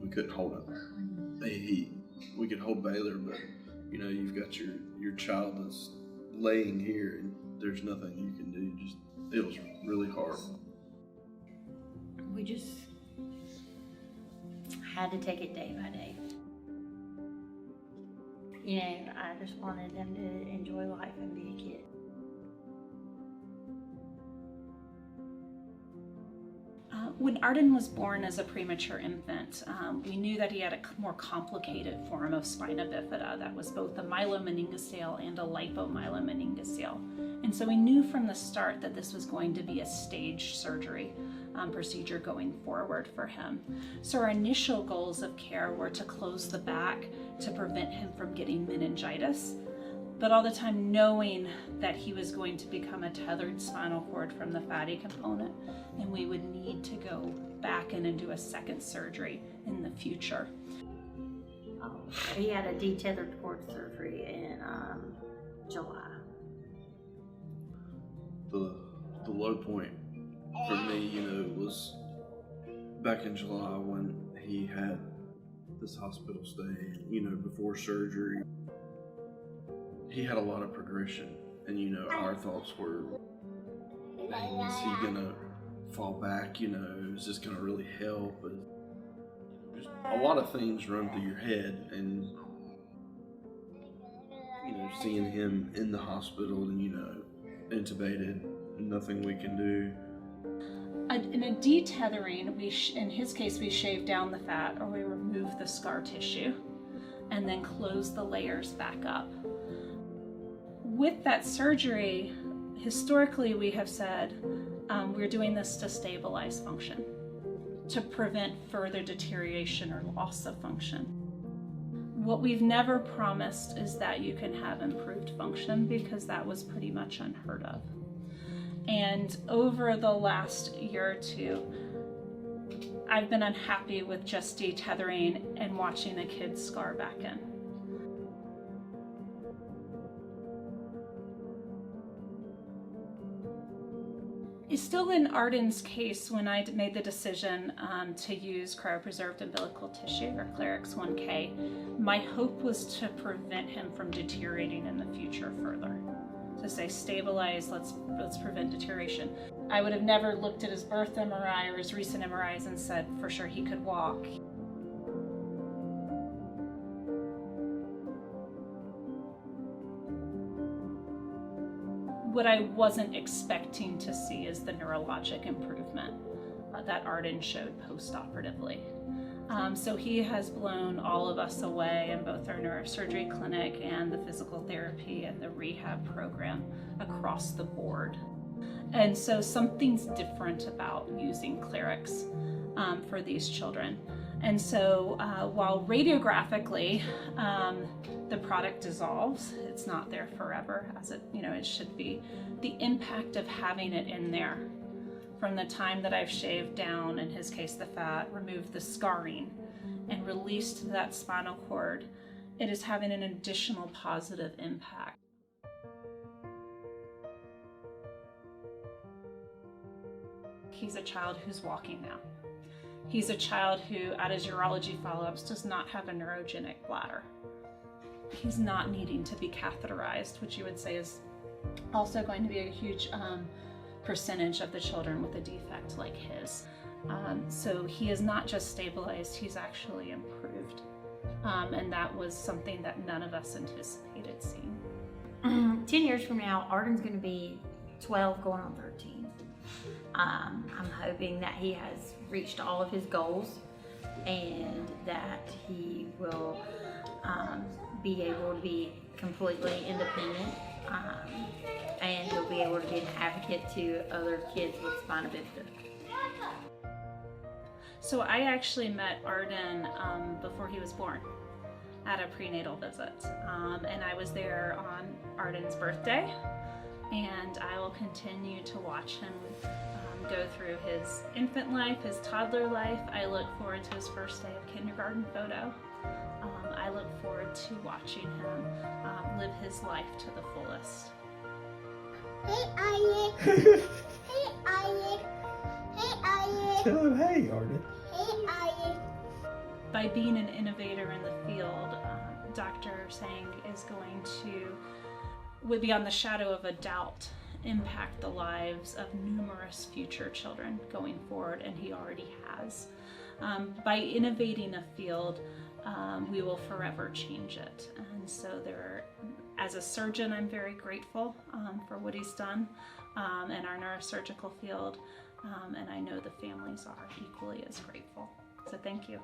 we couldn't hold him. We could hold Baylor, but you've got your child that's laying here, and there's nothing you can do. It was really hard. We just had to take it day by day. I just wanted them to enjoy life and be a kid. When Arden was born as a premature infant, we knew that he had a more complicated form of spina bifida that was both a myelomeningocele and a lipomyelomeningocele. And so we knew from the start that this was going to be a staged surgery procedure going forward for him. So our initial goals of care were to close the back to prevent him from getting meningitis, but all the time knowing that he was going to become a tethered spinal cord from the fatty component, and we would need to go back in and do a second surgery in the future. He had a detethered cord surgery in July. The low point for me, was back in July when he had this hospital stay, before surgery. He had a lot of progression, and our thoughts were, dang, is he gonna fall back? Is this gonna really help? And just a lot of things run through your head, and seeing him in the hospital and intubated, nothing we can do. In a detethering, in his case, we shave down the fat or we remove the scar tissue and then close the layers back up. With that surgery, historically we have said we're doing this to stabilize function, to prevent further deterioration or loss of function. What we've never promised is that you can have improved function, because that was pretty much unheard of. And over the last year or two, I've been unhappy with just detethering and watching the kids scar back in. It's still in Arden's case, when I made the decision to use cryopreserved umbilical tissue, or Clarix 1K, my hope was to prevent him from deteriorating in the future further. To say stabilize, let's prevent deterioration. I would have never looked at his birth MRI or his recent MRIs and said for sure he could walk. What I wasn't expecting to see is the neurologic improvement that Arden showed post-operatively. So he has blown all of us away in both our neurosurgery clinic and the physical therapy and the rehab program across the board. And so something's different about using Clarix for these children. And so while radiographically the product dissolves, it's not there forever as it should be, the impact of having it in there from the time that I've shaved down, in his case the fat, removed the scarring, and released that spinal cord, it is having an additional positive impact. He's a child who's walking now. He's a child who, at his urology follow-ups, does not have a neurogenic bladder. He's not needing to be catheterized, which you would say is also going to be a huge percentage of the children with a defect like his. So he is not just stabilized, he's actually improved. And that was something that none of us anticipated seeing. 10 years from now, Arden's going to be 12 going on 13. I'm hoping that he has reached all of his goals and that he will be able to be completely independent, and he'll be able to be an advocate to other kids with spina bifida. So I actually met Arden before he was born at a prenatal visit, and I was there on Arden's birthday, and I will continue to watch him go through his infant life, his toddler life. I look forward to his first day of kindergarten photo. I look forward to watching him live his life to the fullest. Hey, Arden. Hey, Arden. Hey, Arden. Tell him, hey, Arden. Hey, Arden. But by being an innovator in the field, Dr. Sang is going to, beyond the shadow of a doubt, impact the lives of numerous future children going forward, and he already has. By innovating a field, we will forever change it. And so as a surgeon, I'm very grateful for what he's done in our neurosurgical field, and I know the families are equally as grateful. So thank you.